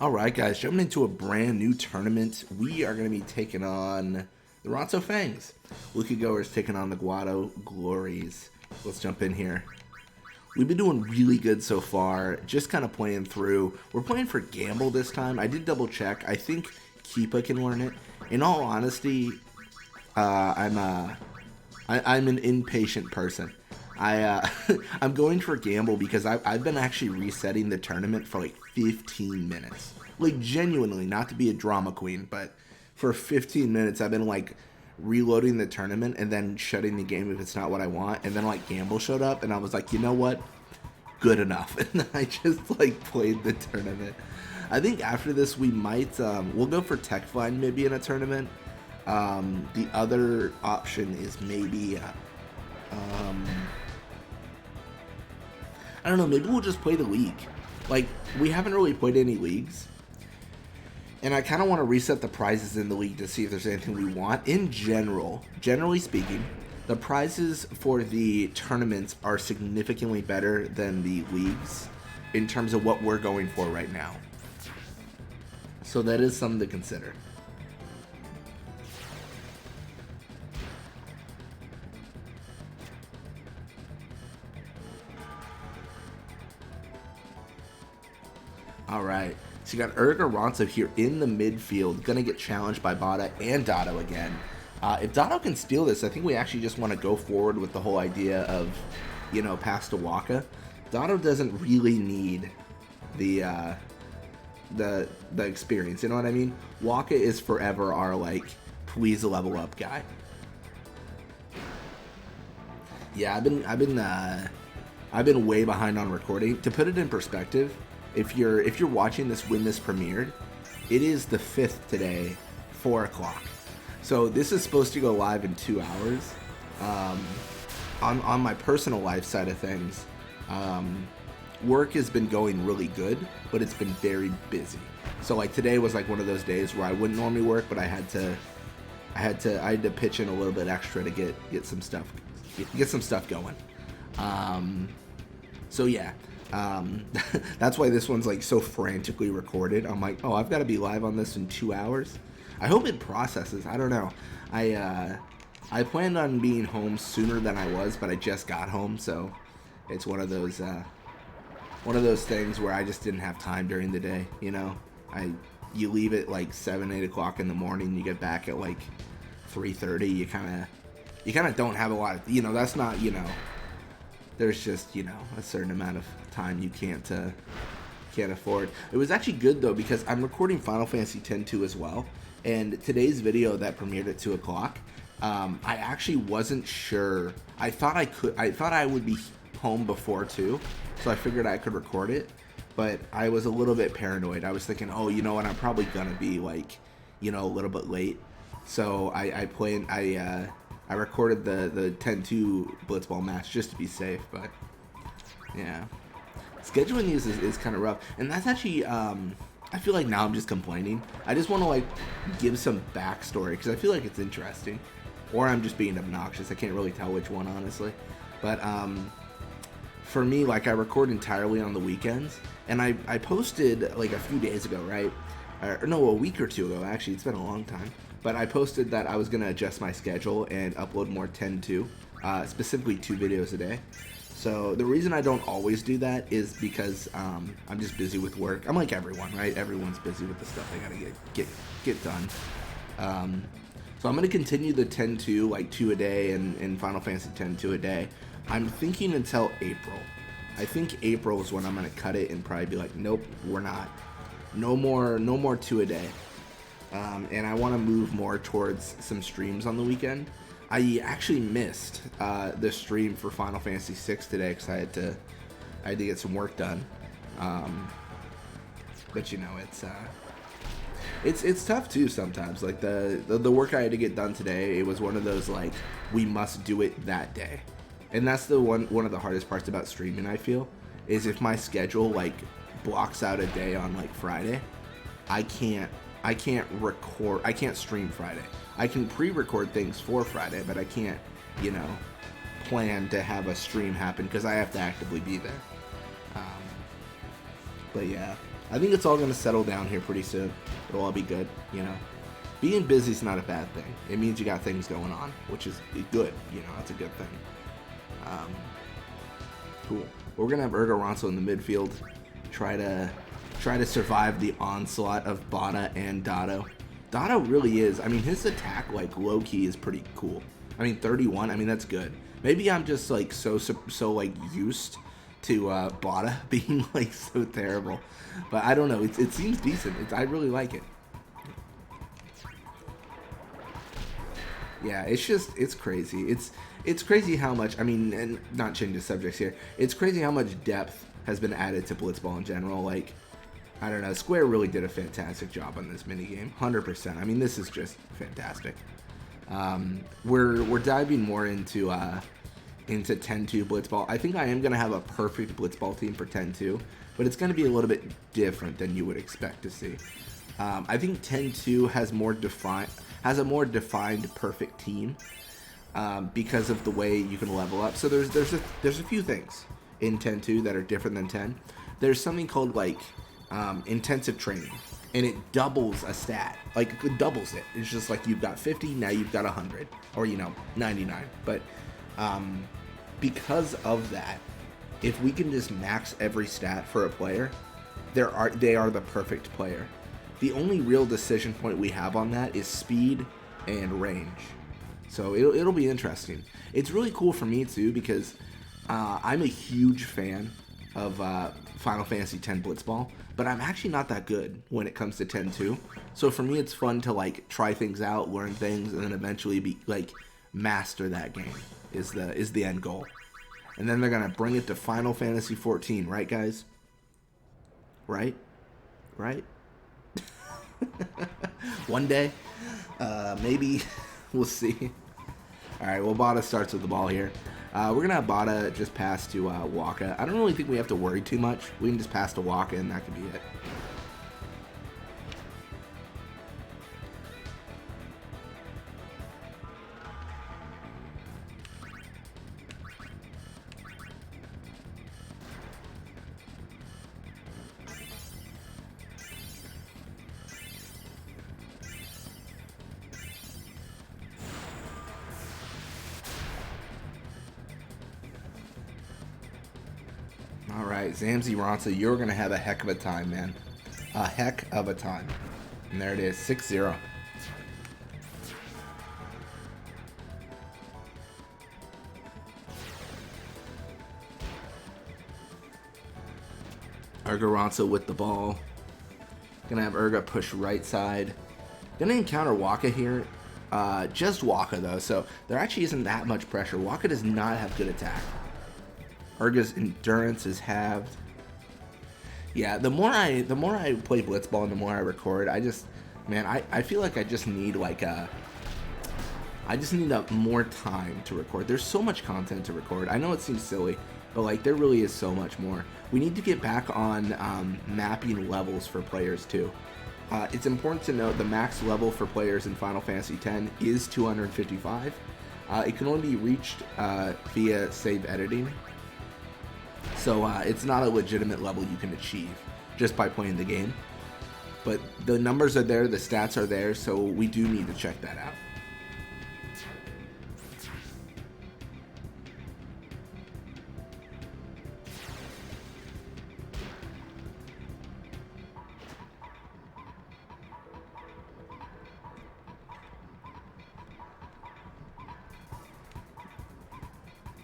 Alright guys, jumping into a brand new tournament. We are going to be taking on the Ronso Fangs. Lucky Goers taking on the Guado Glories. Let's jump in here. We've been doing really good so far, just kind of playing through. We're playing for Gamble this time. I did double check. I think Keepa can learn it. In all honesty, I'm an impatient person. I'm going for Gamble because I've been actually resetting the tournament for like 15 minutes. Like genuinely, not to be a drama queen, but for 15 minutes I've been like reloading the tournament and then shutting the game if it's not what I want. And then like Gamble showed up and I was like, you know what? Good enough. And I just like played the tournament. I think after this we might, we'll go for Tech Find maybe in a tournament. The other option is maybe, I don't know, maybe we'll just play the league. Like, we haven't really played any leagues. And I kind of want to reset the prizes in the league to see if there's anything we want. In general, generally speaking, the prizes for the tournaments are significantly better than the leagues in terms of what we're going for right now. So that is something to consider. Alright, so you got Ronso here in the midfield, gonna get challenged by Bada and Dotto again. If Dotto can steal this, I think we actually just want to go forward with the whole idea of, you know, pass to Waka. Dotto doesn't really need the experience, you know what I mean? Waka is forever our, like, please level up guy. Yeah, I've been way behind on recording. To put it in perspective, if you're watching this when this premiered, it is the 5th today, 4 o'clock. So this is supposed to go live in 2 hours. On my personal life side of things, work has been going really good, but it's been very busy. So like today was like one of those days where I wouldn't normally work, but I had to pitch in a little bit extra to get some stuff going. So yeah. That's why this one's like so frantically recorded. I'm like, oh, I've got to be live on this in 2 hours. I hope it processes. I don't know. I planned on being home sooner than I was, but I just got home, so it's one of those things where I just didn't have time during the day. You know, you leave at like 7, 8 o'clock in the morning. You get back at like 3:30. You kind of don't have a lot of, you know, that's not, you know. There's just, you know, a certain amount of time you can't afford. It was actually good though because I'm recording Final Fantasy X-2 as well, and today's video that premiered at 2 o'clock, I actually wasn't sure. I thought I would be home before 2, so I figured I could record it, but I was a little bit paranoid. I was thinking, oh, you know what, I'm probably gonna be like, you know, a little bit late, so I recorded the 10-2 Blitzball match just to be safe, but yeah. Scheduling these is kind of rough, and that's actually, I feel like now I'm just complaining. I just want to like give some backstory, because I feel like it's interesting, or I'm just being obnoxious. I can't really tell which one, honestly, but for me, like, I record entirely on the weekends, and I posted like a few days ago, right? Or no, a week or two ago, actually. It's been a long time. But I posted that I was going to adjust my schedule and upload more 10-2, specifically 2 videos a day. So the reason I don't always do that is because I'm just busy with work. I'm like everyone, right? Everyone's busy with the stuff they got to get done. So I'm going to continue the 10-2, like 2 a day, and Final Fantasy 10-2 a day. I'm thinking until April. I think April is when I'm going to cut it and probably be like, nope, we're not. No more 2 a day. And I want to move more towards some streams on the weekend. I actually missed the stream for Final Fantasy VI today because I had to get some work done. But you know, it's tough too sometimes. Like the work I had to get done today, it was one of those like, we must do it that day. And that's the one of the hardest parts about streaming, I feel, is if my schedule like blocks out a day on like Friday, I can't stream Friday. I can pre-record things for Friday, but I can't, you know, plan to have a stream happen because I have to actively be there. But yeah, I think it's all going to settle down here pretty soon. It'll all be good, you know. Being busy is not a bad thing. It means you got things going on, which is good. You know, that's a good thing. Cool. We're going to have Ronso in the midfield. Try to survive the onslaught of Bada and Dotto. Dotto really is. I mean, his attack, like, low-key is pretty cool. I mean, 31, I mean, that's good. Maybe I'm just, like, so like, used to Bada being, like, so terrible. But I don't know. It seems decent. I really like it. Yeah, it's crazy. It's crazy how much, I mean, and not changing subjects here, it's crazy how much depth has been added to Blitzball in general. Like, I don't know, Square really did a fantastic job on this minigame, 100%. I mean, this is just fantastic. We're diving more into 10-2 Blitzball. I think I am going to have a perfect Blitzball team for 10-2, but it's going to be a little bit different than you would expect to see. I think 10-2 has a more defined perfect team because of the way you can level up. So there's a few things in 10-2 that are different than 10. There's something called, like, intensive training, and it doubles a stat. Like, it doubles it. It's just like you've got 50, now you've got 100, or, you know, 99. But because of that, if we can just max every stat for a player, they are the perfect player. The only real decision point we have on that is speed and range. So it'll be interesting. It's really cool for me too, because I'm a huge fan of Final Fantasy X Blitzball, but I'm actually not that good when it comes to 10-2. So for me, it's fun to, like, try things out, learn things, and then eventually be, like, master that game is the end goal. And then they're gonna bring it to Final Fantasy 14, right, guys? Right? One day, maybe. We'll see. All right, well, Bada starts with the ball here. We're going to have Bada just pass to Waka. I don't really think we have to worry too much. We can just pass to Waka, and that could be it. Alright, Zamzi Ronso, you're going to have a heck of a time, man. A heck of a time. And there it is, 6-0. Ronso with the ball. Gonna have Urga push right side. Gonna encounter Waka here. Just Waka, though, so there actually isn't that much pressure. Waka does not have good attack. Urga's endurance is halved. Yeah, the more I play Blitzball and the more I record, I feel like I just need more time to record. There's so much content to record. I know it seems silly, but, like, there really is so much more. We need to get back on mapping levels for players too. It's important to note the max level for players in Final Fantasy X is 255. It can only be reached via save editing. So it's not a legitimate level you can achieve just by playing the game. But the numbers are there, the stats are there, so we do need to check that out.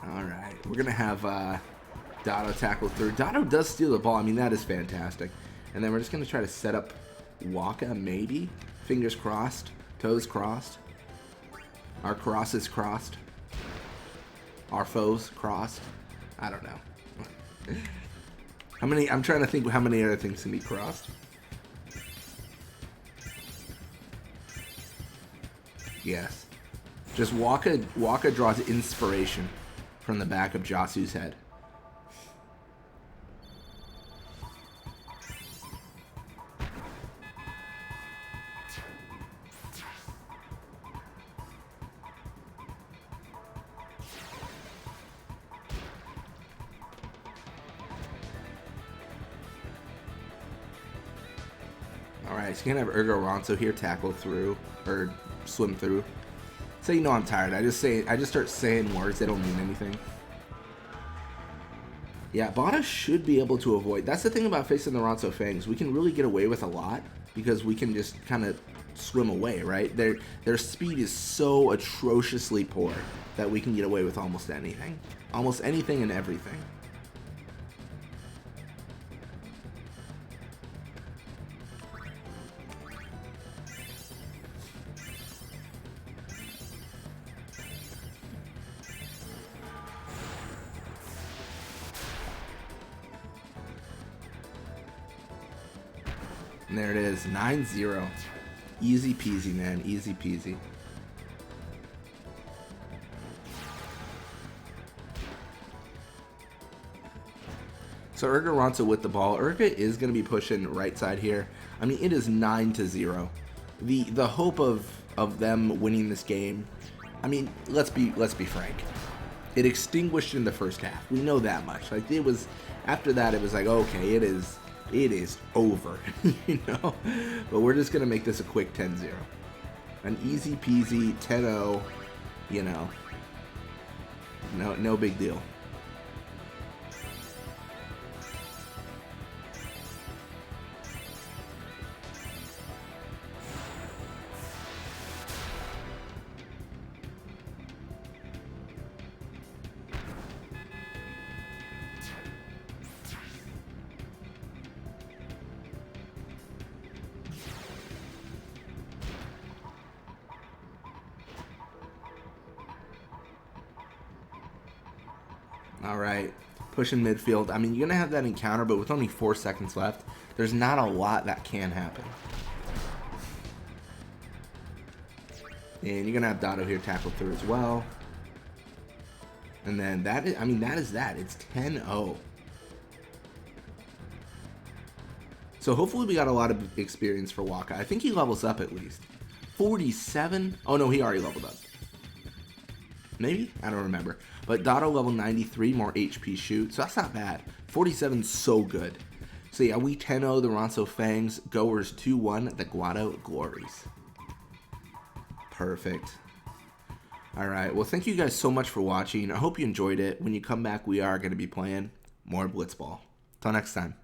Alright, we're going to have Dotto tackle through. Dotto does steal the ball. I mean, that is fantastic. And then we're just going to try to set up Waka, maybe? Fingers crossed. Toes crossed. Our crosses crossed. Our foes crossed. I don't know. I'm trying to think how many other things can be crossed. Yes. Just Waka draws inspiration from the back of Jasu's head. Alright, so you can have Ronso here tackle through, or swim through. So you know I'm tired. I just start saying words that don't mean anything. Yeah, Bada should be able to avoid. That's the thing about facing the Ronso Fangs. We can really get away with a lot because we can just kind of swim away, right? Their speed is so atrociously poor that we can get away with almost anything. Almost anything and everything. And there it is, 9-0. Easy peasy, man, easy peasy. So Ronso with the ball. Urga is going to be pushing right side here. I mean, it is 9-0. The hope of them winning this game, I mean, let's be frank. It extinguished in the first half. We know that much. Like, it was, after that, it was like, okay, it is over, you know? But we're just going to make this a quick 10-0. An easy peasy 10-0, you know. No big deal. All right, pushing midfield. I mean, you're going to have that encounter, but with only 4 seconds left, there's not a lot that can happen. And you're going to have Dotto here tackle through as well. And then that is, I mean, that is that. It's 10-0. So hopefully we got a lot of experience for Waka. I think he levels up at least. 47? Oh, no, he already leveled up. Maybe? I don't remember. But Dotto level 93, more HP shoot. So that's not bad. 47 so good. So yeah, we 10-0 the Ronso Fangs. Goers 2-1 the Guado Glories. Perfect. Alright, well thank you guys so much for watching. I hope you enjoyed it. When you come back, we are going to be playing more Blitzball. Till next time.